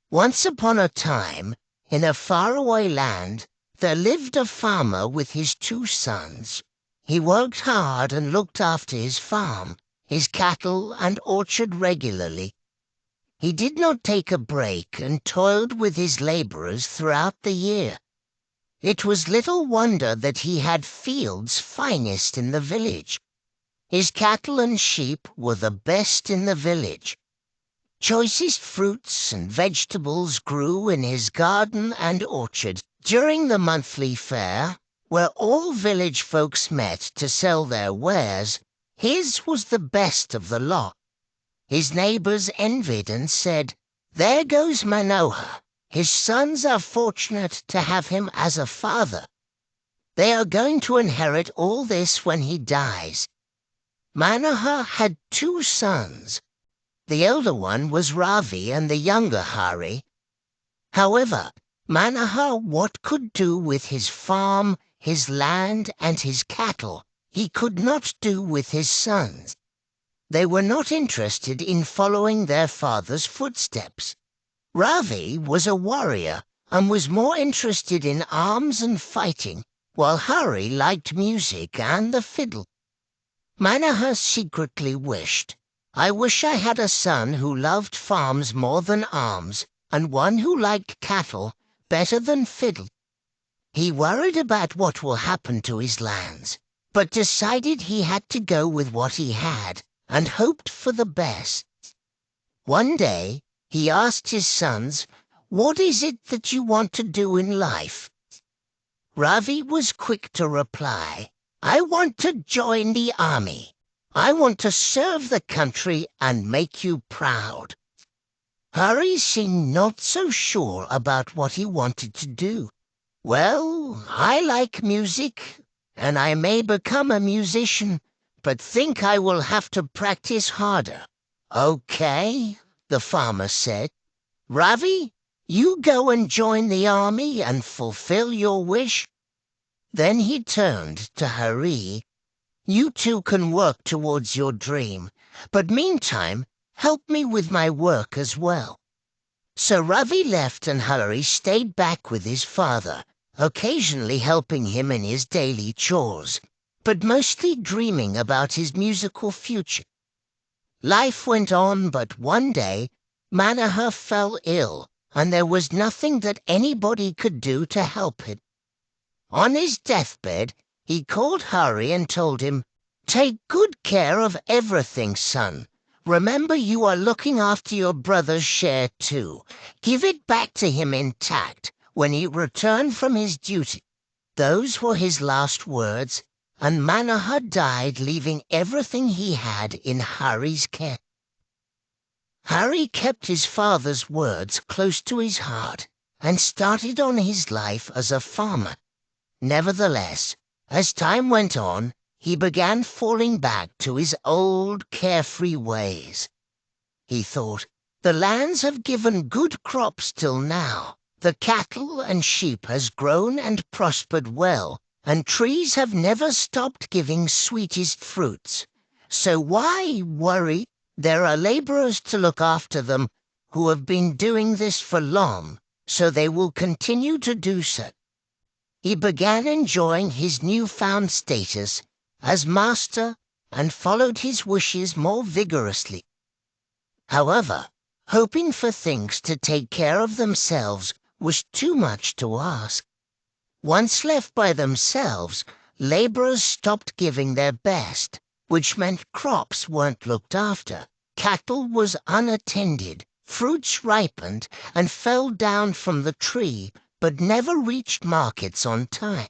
Once upon a time, in a faraway land, there lived a farmer with his 2 sons. He worked hard and looked after his farm, his cattle and orchard regularly. He did not take a break and toiled with his laborers throughout the year. It was little wonder that he had fields finest in the village. His cattle and sheep were the best in the village. Choicest fruits and vegetables grew in his garden and orchard. During the monthly fair, where all village folks met to sell their wares, his was the best of the lot. His neighbors envied and said, "There goes Manohar. His sons are fortunate to have him as a father. They are going to inherit all this when he dies." Manohar had 2 sons. The elder one was Ravi and the younger Hari. However, Manohar what could do with his farm, his land, and his cattle, he could not do with his sons. They were not interested in following their father's footsteps. Ravi was a warrior and was more interested in arms and fighting, while Hari liked music and the fiddle. Manohar secretly wished, "I wish I had a son who loved farms more than arms, and one who liked cattle better than fiddle." He worried about what will happen to his lands, but decided he had to go with what he had and hoped for the best. One day, he asked his sons, "What is it that you want to do in life?" Ravi was quick to reply, "I want to join the army. I want to serve the country and make you proud." Hari seemed not so sure about what he wanted to do. "Well, I like music, and I may become a musician, but think I will have to practice harder." "Okay," the farmer said. "Ravi, you go and join the army and fulfill your wish." Then he turned to Hari. "You two can work towards your dream, but meantime, help me with my work as well." So Ravi left and Hari stayed back with his father, occasionally helping him in his daily chores, but mostly dreaming about his musical future. Life went on, but one day, Manohar fell ill, and there was nothing that anybody could do to help him. On his deathbed, he called Hari and told him, "Take good care of everything, son. Remember you are looking after your brother's share too. Give it back to him intact when he returned from his duty." Those were his last words, and Manohar died, leaving everything he had in Hari's care. Hari kept his father's words close to his heart and started on his life as a farmer. Nevertheless, as time went on, he began falling back to his old carefree ways. He thought, "The lands have given good crops till now. The cattle and sheep has grown and prospered well, and trees have never stopped giving sweetest fruits. So why worry? There are laborers to look after them who have been doing this for long, so they will continue to do so." He began enjoying his newfound status as master and followed his wishes more vigorously. However, hoping for things to take care of themselves was too much to ask. Once left by themselves, laborers stopped giving their best, which meant crops weren't looked after, cattle was unattended, fruits ripened and fell down from the tree but never reached markets on time.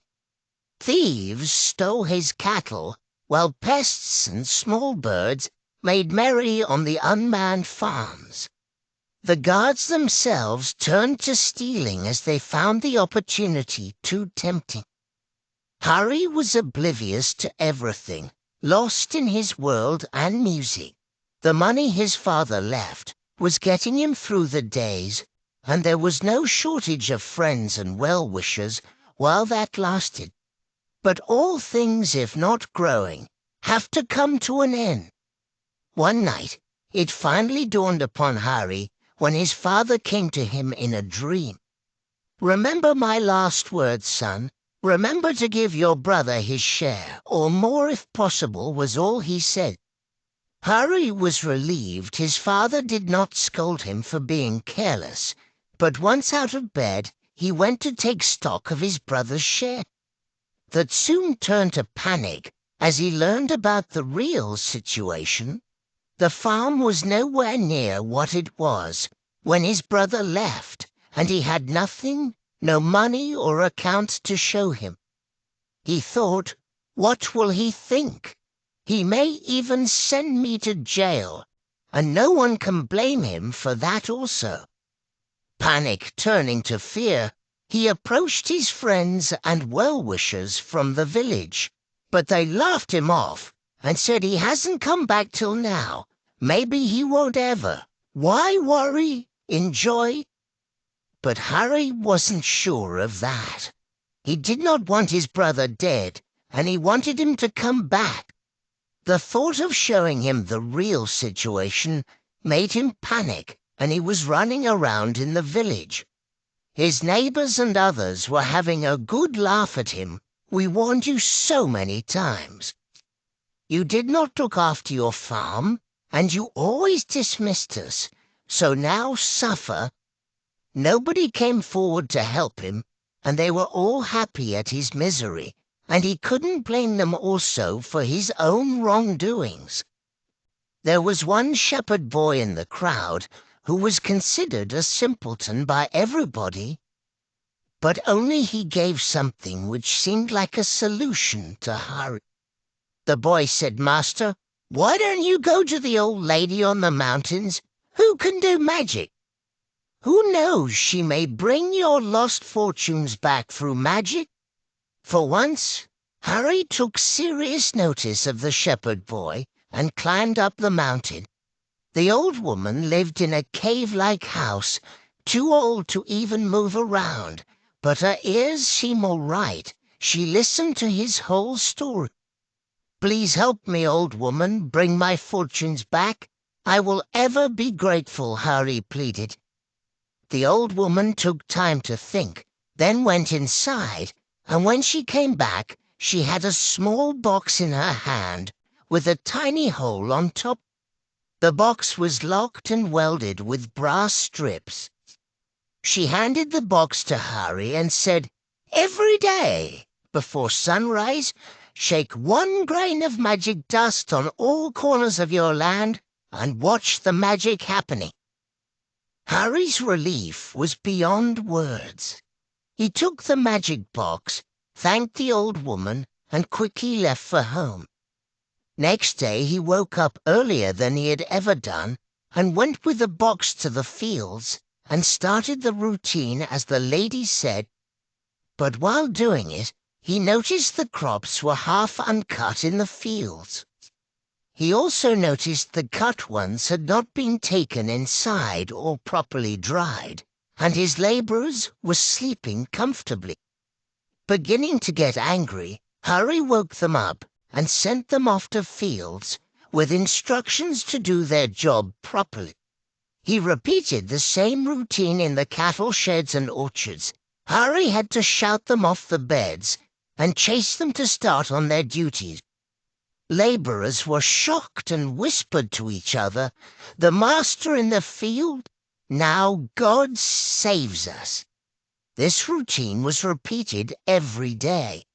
Thieves stole his cattle, while pests and small birds made merry on the unmanned farms. The guards themselves turned to stealing as they found the opportunity too tempting. Hari was oblivious to everything, lost in his world and music. The money his father left was getting him through the days, and there was no shortage of friends and well-wishers while that lasted. But all things, if not growing, have to come to an end. One night, it finally dawned upon Hari when his father came to him in a dream. "Remember my last words, son. Remember to give your brother his share, or more if possible," was all he said. Harry was relieved his father did not scold him for being careless, but once out of bed he went to take stock of his brother's share. That soon turned to panic as he learned about the real situation. The farm was nowhere near what it was when his brother left, and he had nothing, no money or account to show him. He thought, "What will he think? He may even send me to jail, and no one can blame him for that also." Panic turning to fear, he approached his friends and well-wishers from the village, but they laughed him off and said he hasn't come back till now. Maybe he won't ever. Why worry? Enjoy. But Harry wasn't sure of that. He did not want his brother dead, and he wanted him to come back. The thought of showing him the real situation made him panic, and he was running around in the village. His neighbors and others were having a good laugh at him. "We warned you so many times. You did not look after your farm, and you always dismissed us, so now suffer." Nobody came forward to help him, and they were all happy at his misery, and he couldn't blame them also for his own wrongdoings. There was one shepherd boy in the crowd who was considered a simpleton by everybody, but only he gave something which seemed like a solution to Harry. The boy said, "Master, why don't you go to the old lady on the mountains who can do magic? Who knows, she may bring your lost fortunes back through magic." For once, Harry took serious notice of the shepherd boy and climbed up the mountain. The old woman lived in a cave-like house, too old to even move around, but her ears seemed all right. She listened to his whole story. "Please help me, old woman, bring my fortunes back. I will ever be grateful," Harry pleaded. The old woman took time to think, then went inside, and when she came back, she had a small box in her hand with a tiny hole on top. The box was locked and welded with brass strips. She handed the box to Harry and said, "Every day, before sunrise, shake 1 grain of magic dust on all corners of your land and watch the magic happening." Harry's relief was beyond words. He took the magic box, thanked the old woman, and quickly left for home. Next day he woke up earlier than he had ever done and went with the box to the fields and started the routine as the lady said. But while doing it, he noticed the crops were half uncut in the fields. He also noticed the cut ones had not been taken inside or properly dried, and his laborers were sleeping comfortably. Beginning to get angry, Harry woke them up and sent them off to fields with instructions to do their job properly. He repeated the same routine in the cattle sheds and orchards. Harry had to shout them off the beds and chase them to start on their duties. Laborers were shocked and whispered to each other, "The master in the field? Now God saves us." This routine was repeated every day.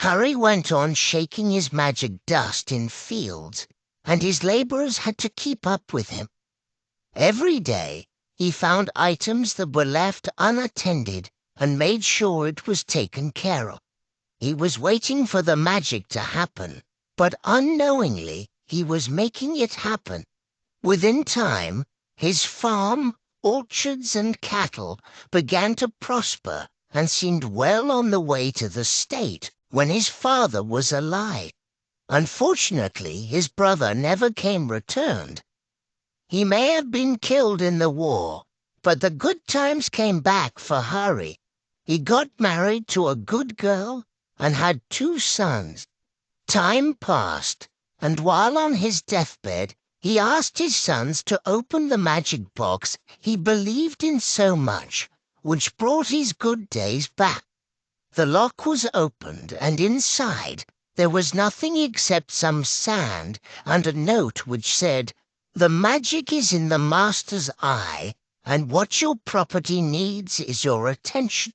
Harry went on shaking his magic dust in fields, and his laborers had to keep up with him. Every day he found items that were left unattended and made sure it was taken care of. He was waiting for the magic to happen, but unknowingly he was making it happen. Within time, his farm, orchards, and cattle began to prosper and seemed well on the way to the state when his father was alive. Unfortunately, his brother never came returned. He may have been killed in the war, but the good times came back for Harry. He got married to a good girl and had 2 sons. Time passed, and while on his deathbed, He asked his sons to open the magic box he believed in so much, which brought his good days back. The lock was opened, and inside there was nothing except some sand and a note which said, "The magic is in the master's eye, and what your property needs is your attention."